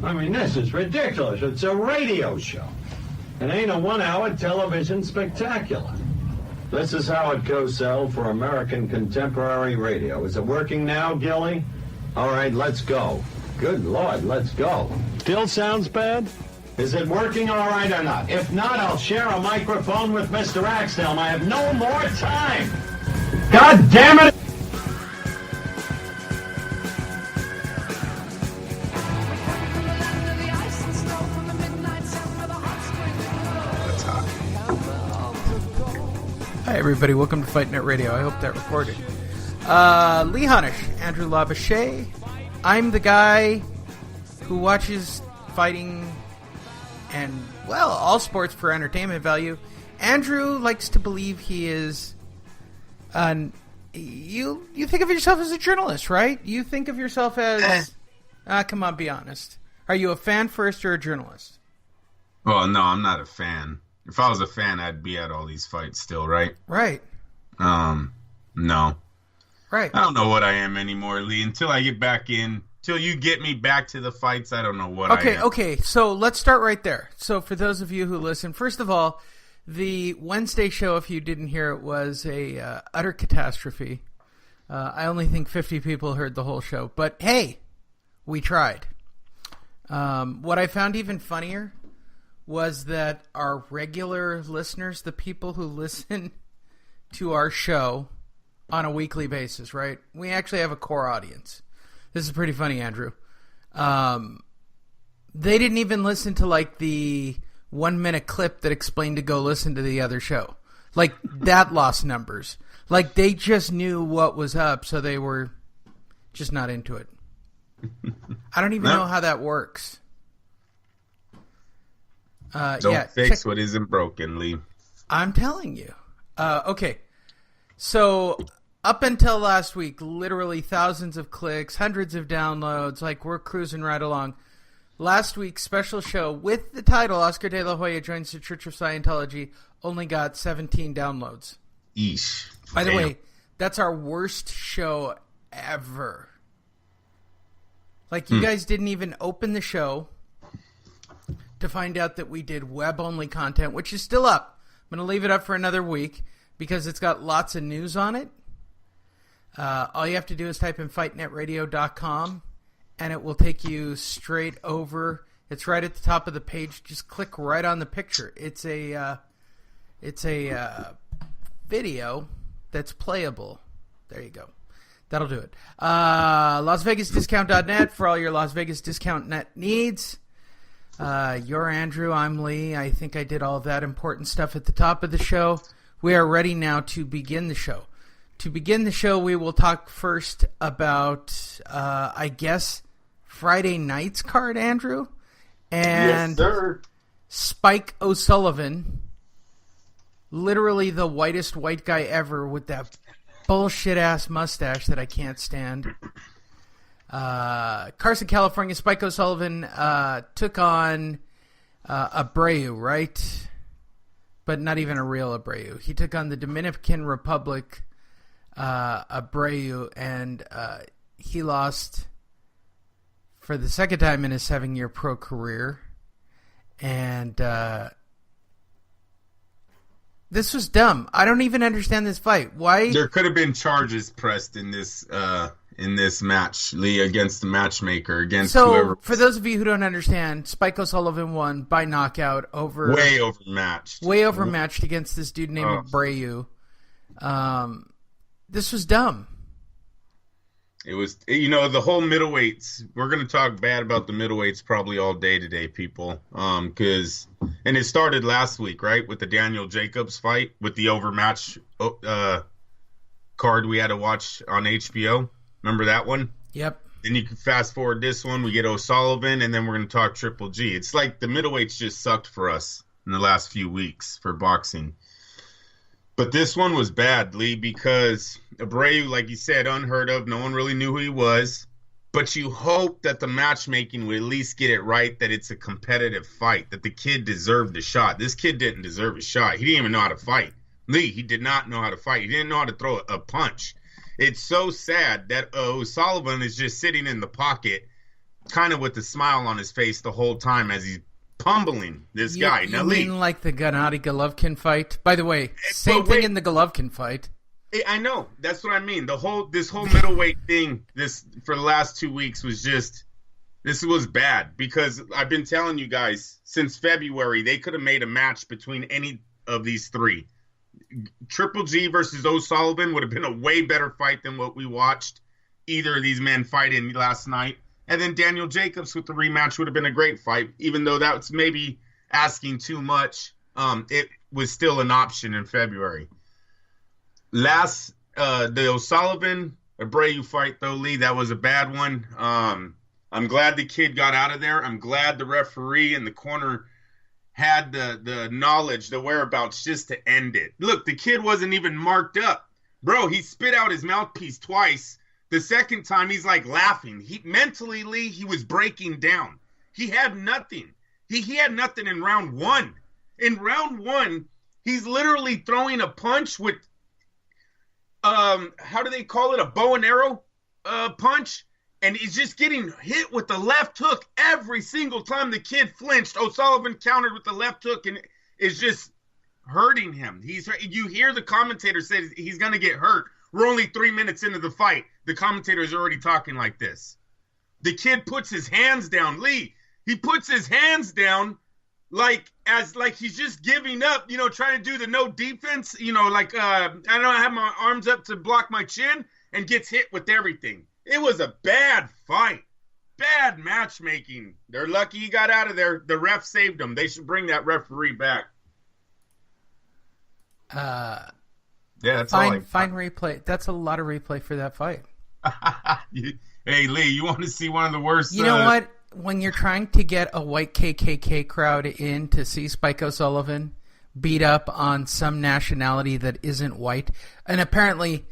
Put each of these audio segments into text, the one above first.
I mean, this is ridiculous. It's a radio show. It ain't a 1-hour television spectacular. This is how it goes, Sal, for American contemporary radio. Is it working now, Gilly? All right, let's go. Good Lord, let's go. Still sounds bad? Is it working all right or not? If not, I'll share a microphone with Mr. Axthelm. I have no more time. God damn it! Hi, everybody. Welcome to Fight Net Radio. I hope that recorded. Lee Honish, Andrew Labouche. I'm the guy who watches fighting and, well, all sports for entertainment value. Andrew likes to believe he is... You think of yourself as a journalist, right? You think of yourself as... come on, be honest. Are you a fan first or a journalist? Well, no, I'm not a fan. If I was a fan, I'd be at all these fights still, right? Right. No. Right. I don't know what I am anymore, Lee. Until I get back in, till you get me back to the fights, I don't know what I am. Okay, so let's start right there. So for those of you who listen, first of all, the Wednesday show, if you didn't hear it, was a utter catastrophe. I only think 50 people heard the whole show. But hey, we tried. What I found even funnier was that our regular listeners, the people who listen to our show on a weekly basis, right? We actually have a core audience. This is pretty funny, Andrew. They didn't even listen to, like, the 1-minute clip that explained to go listen to the other show. Like, that lost numbers. Like, they just knew what was up, so they were just not into it. I don't even know how that works. Don't fix what isn't broken, Lee. I'm telling you. Okay. So, up until last week, literally thousands of clicks, hundreds of downloads, like we're cruising right along. Last week's special show with the title, Oscar de la Hoya Joins the Church of Scientology, only got 17 downloads. Eesh. By the way, that's our worst show ever. Like, you guys didn't even open the show to find out that we did web-only content, which is still up. I'm going to leave it up for another week because it's got lots of news on it. All you have to do is type in fightnetradio.com, and it will take you straight over. It's right at the top of the page. Just click right on the picture. It's a video that's playable. There you go. That'll do it. LasVegasDiscount.net for all your Las Vegas Discount Net needs. You're Andrew, I'm Lee. I think I did all that important stuff at the top of the show. We are ready now to begin the show. To begin the show, we will talk first about, I guess, Friday night's card, Andrew. And yes, sir. Spike O'Sullivan, literally the whitest white guy ever with that bullshit-ass mustache that I can't stand. Carson, California, Spike O'Sullivan took on Abreu, right? But not even a real Abreu. He took on the Dominican Republic Abreu, and he lost for the second time in his 7-year pro career. And this was dumb. I don't even understand this fight. Why? There could have been charges pressed in this match, Lee, against the matchmaker, against whoever. For those of you who don't understand, Spike O'Sullivan won by knockout over... Way overmatched. Way overmatched against this dude named Abreu. This was dumb. It was, the whole middleweights. We're going to talk bad about the middleweights probably all day today, people. And it started last week, right, with the Daniel Jacobs fight, with the Overmatched card we had to watch on HBO. Remember that one? Yep. Then you can fast forward this one. We get O'Sullivan, and then we're going to talk Triple G. It's like the middleweights just sucked for us in the last few weeks for boxing. But this one was bad, Lee, because Abreu, like you said, unheard of. No one really knew who he was. But you hope that the matchmaking would at least get it right, that it's a competitive fight, that the kid deserved a shot. This kid didn't deserve a shot. He didn't even know how to fight. Lee, he did not know how to fight. He didn't know how to throw a punch. It's so sad that O'Sullivan is just sitting in the pocket kind of with a smile on his face the whole time as he's pummeling this guy. You Now, mean like the Gennady Golovkin fight? By the way, same thing in the Golovkin fight. I know. That's what I mean. This whole middleweight thing for the last 2 weeks was this was bad, because I've been telling you guys since February they could have made a match between any of these three. Triple G versus O'Sullivan would have been a way better fight than what we watched either of these men fight in last night. And then Daniel Jacobs with the rematch would have been a great fight, even though that's maybe asking too much. It was still an option in February. The O'Sullivan Abreu fight, though, Lee, that was a bad one. I'm glad the kid got out of there. I'm glad the referee in the corner had the knowledge, the whereabouts, just to end it. Look, the kid wasn't even marked up. Bro, he spit out his mouthpiece twice. The second time, he's like laughing. Mentally, Lee, he was breaking down. He had nothing. He had nothing in round one. In round one, he's literally throwing a punch with, how do they call it, a bow and arrow punch? And he's just getting hit with the left hook every single time the kid flinched. O'Sullivan countered with the left hook and is just hurting him. You hear the commentator say he's going to get hurt. We're only 3 minutes into the fight. The commentator is already talking like this. The kid puts his hands down. Lee, he puts his hands down like he's just giving up, trying to do the no defense, I have my arms up to block my chin, and gets hit with everything. It was a bad fight. Bad matchmaking. They're lucky he got out of there. The ref saved him. They should bring that referee back. Yeah, that's fine replay. That's a lot of replay for that fight. Hey, Lee, you want to see one of the worst? You know what? When you're trying to get a white KKK crowd in to see Spike O'Sullivan beat up on some nationality that isn't white, and apparently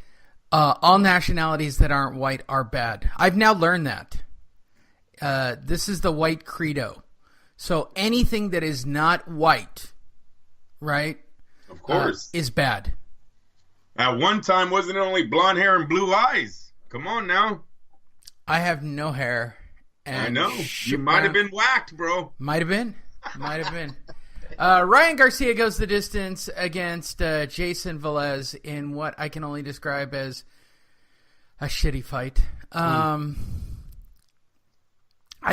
all nationalities that aren't white are bad. I've now learned that. This is the white credo. So anything that is not white, right, of course, is bad. At one time, wasn't it only blonde hair and blue eyes? Come on now. I have no hair. I know. You might have been whacked, bro. Might have been. Ryan Garcia goes the distance against Jayson Velez in what I can only describe as a shitty fight. I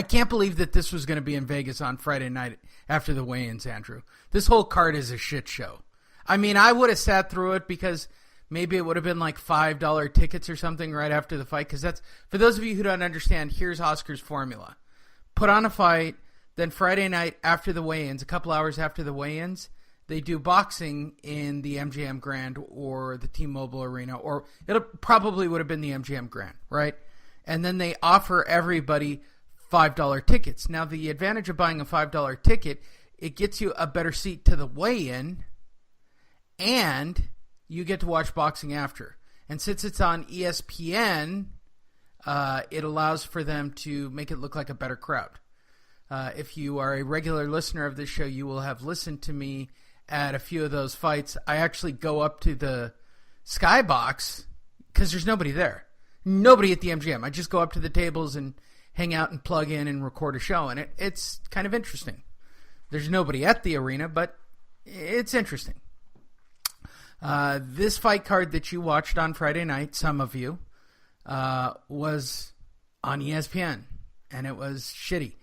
can't believe that this was going to be in Vegas on Friday night after the weigh-ins, Andrew. This whole card is a shit show. I mean, I would have sat through it because maybe it would have been like $5 tickets or something right after the fight. Because that's, for those of you who don't understand, here's Oscar's formula. Put on a fight, then Friday night after the weigh-ins, a couple hours after the weigh-ins, they do boxing in the MGM Grand or the T-Mobile Arena, or it probably would have been the MGM Grand, right? And then they offer everybody $5 tickets. Now, the advantage of buying a $5 ticket, it gets you a better seat to the weigh-in, and you get to watch boxing after. And since it's on ESPN, it allows for them to make it look like a better crowd. If you are a regular listener of this show, you will have listened to me at a few of those fights. I actually go up to the skybox because there's nobody there. Nobody at the MGM. I just go up to the tables and hang out and plug in and record a show. And it's kind of interesting. There's nobody at the arena, but it's interesting. This fight card that you watched on Friday night, some of you, was on ESPN, and it was shitty.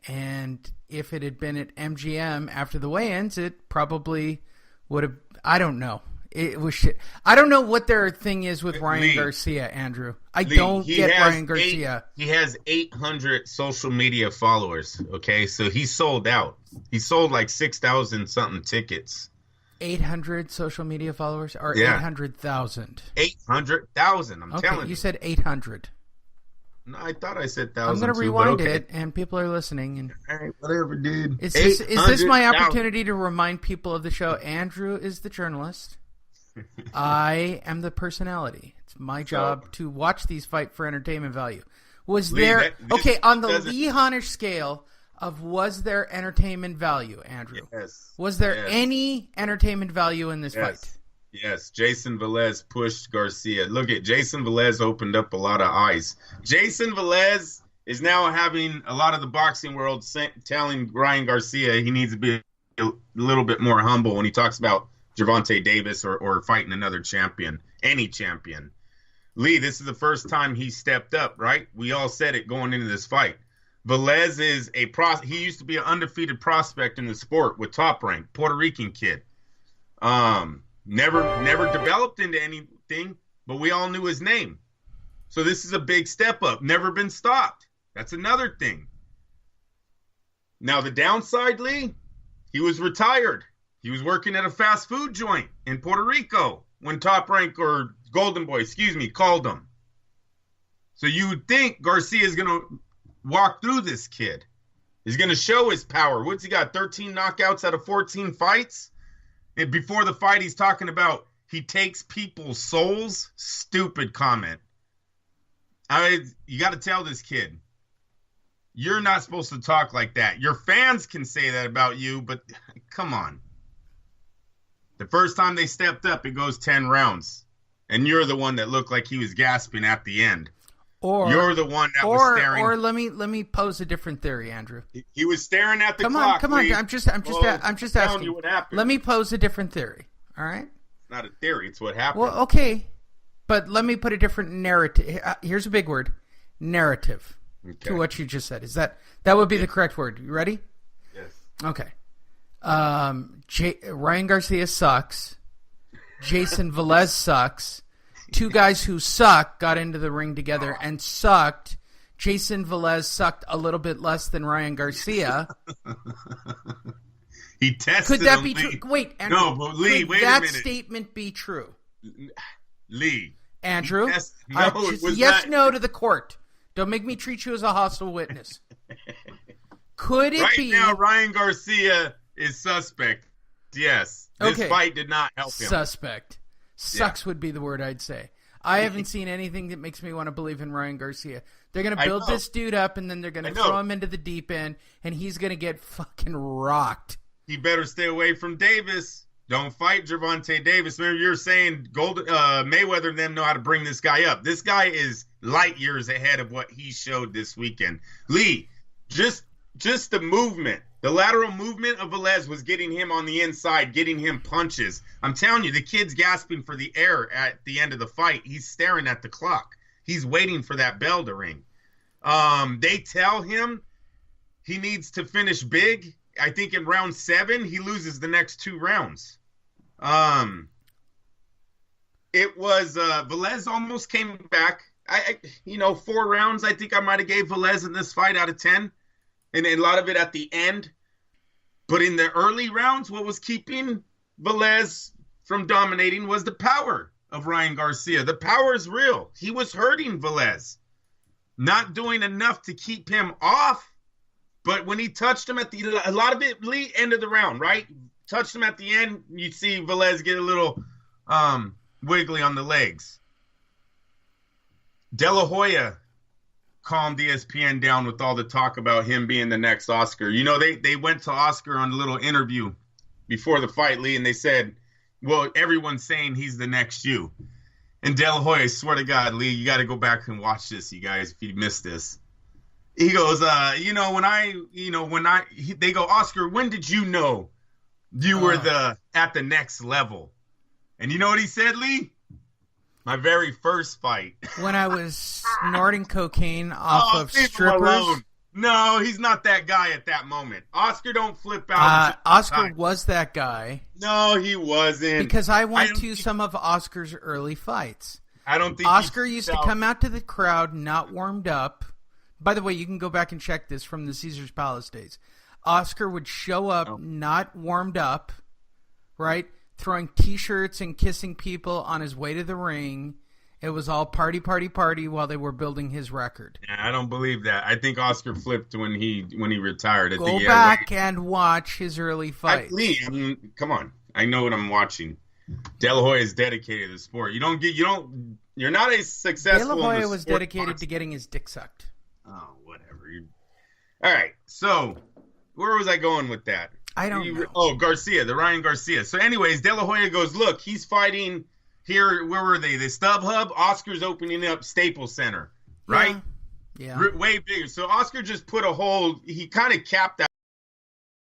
And if it had been at MGM after the weigh-ins, it probably would have. I don't know. It was shit. I don't know what their thing is with Ryan Garcia, Andrew. I don't get Ryan Garcia. He has 800 social media followers. Okay, so he sold out. He sold like 6,000 something tickets. 800 social media followers, or 800,000? 800,000. I'm telling you. You said 800. No, I thought I said 1,000. I'm going to rewind it, and people are listening. And all right, whatever, dude. Is this my opportunity to remind people of the show? Andrew is the journalist. I am the personality. It's my job to watch these fight for entertainment value. Was there on the Lee Honish scale of was there entertainment value, Andrew? Yes. Was there any entertainment value in this fight? Yes. Jayson Velez pushed Garcia. Look at Jayson Velez opened up a lot of eyes. Jayson Velez is now having a lot of the boxing world telling Ryan Garcia he needs to be a little bit more humble when he talks about Gervonta Davis or fighting another champion, any champion. Lee, this is the first time he stepped up, right? We all said it going into this fight. Velez is he used to be an undefeated prospect in the sport with Top Rank, Puerto Rican kid. Never developed into anything, but we all knew his name. So this is a big step up. Never been stopped. That's another thing. Now the downside, Lee, he was retired. He was working at a fast food joint in Puerto Rico when Top Rank or Golden Boy, called him. So you would think Garcia is going to walk through this kid. He's going to show his power. What's he got, 13 knockouts out of 14 fights? And before the fight, he's talking about he takes people's souls. Stupid comment. You got to tell this kid, you're not supposed to talk like that. Your fans can say that about you, but come on. The first time they stepped up, it goes 10 rounds. And you're the one that looked like he was gasping at the end. Or you're the one that was staring. Or let me pose a different theory, Andrew. He was staring at the clock. Come on. I'm just asking. You what happened. Let me pose a different theory. All right. It's not a theory. It's what happened. Well, okay, but let me put a different narrative. Here's a big word: narrative. Okay. To what you just said. Is that would be the correct word? You ready? Yes. Okay. Ryan Garcia sucks. Jayson Velez sucks. Two guys who suck got into the ring together and sucked. Jayson Velez sucked a little bit less than Ryan Garcia. He tested Could that be true? Wait, Andrew. No, but Lee, wait a Could minute. that statement be true? Lee. Andrew? No to the court. Don't make me treat you as a hostile witness. Could it be... Right now, Ryan Garcia is suspect. Yes. This fight did not help him. Suspect. Sucks would be the word I'd say. I haven't seen anything that makes me want to believe in Ryan Garcia. They're going to build this dude up, and then they're going to throw him into the deep end, and he's going to get fucking rocked. He better stay away from Davis. Don't fight Gervonta Davis. Remember, you're saying Mayweather and them know how to bring this guy up. This guy is light years ahead of what he showed this weekend. Lee, just the movement. The lateral movement of Velez was getting him on the inside, getting him punches. I'm telling you, the kid's gasping for the air at the end of the fight. He's staring at the clock. He's waiting for that bell to ring. They tell him he needs to finish big. I think in round 7, he loses the next 2 rounds. It was Velez almost came back. 4 rounds, I think I might have gave Velez in this fight out of 10. And a lot of it at the end. But in the early rounds, what was keeping Velez from dominating was the power of Ryan Garcia. The power is real. He was hurting Velez. Not doing enough to keep him off. But when he touched him at a lot of it, end of the round, right? Touched him at the end, you see Velez get a little wiggly on the legs. De La Hoya calmed ESPN down with all the talk about him being the next Oscar. They went to Oscar on a little interview before the fight, Lee, and they said, well, everyone's saying he's the next you. And De La Hoya, I swear to God, Lee, you got to go back and watch this, you guys, if you missed this. He goes, they go, Oscar, when did you know you were at the next level? And you know what he said, Lee? My very first fight. When I was snorting cocaine off of strippers. No, he's not that guy at that moment. Oscar don't flip out. Oscar was that guy. No, he wasn't. Because I went to some of Oscar's early fights. I don't think Oscar used to come out to the crowd not warmed up. By the way, you can go back and check this from the Caesar's Palace days. Oscar would show up not warmed up, right? Throwing T-shirts and kissing people on his way to the ring. It was all party, party, party while they were building his record. Yeah, I don't believe that. I think Oscar flipped when he retired. Go back and watch his early fights. Come on. I know what I'm watching. De La Hoya is dedicated to the sport. You're not as successful. De La Hoya was dedicated to getting his dick sucked. Oh, whatever. All right. So, where was I going with that? I don't know. Oh, Garcia, the Ryan Garcia. So anyways, De La Hoya goes, look, he's fighting here. Where were they? The StubHub. Oscar's opening up Staples Center, right? Yeah. Way bigger. So Oscar just put a hole. He kind of capped that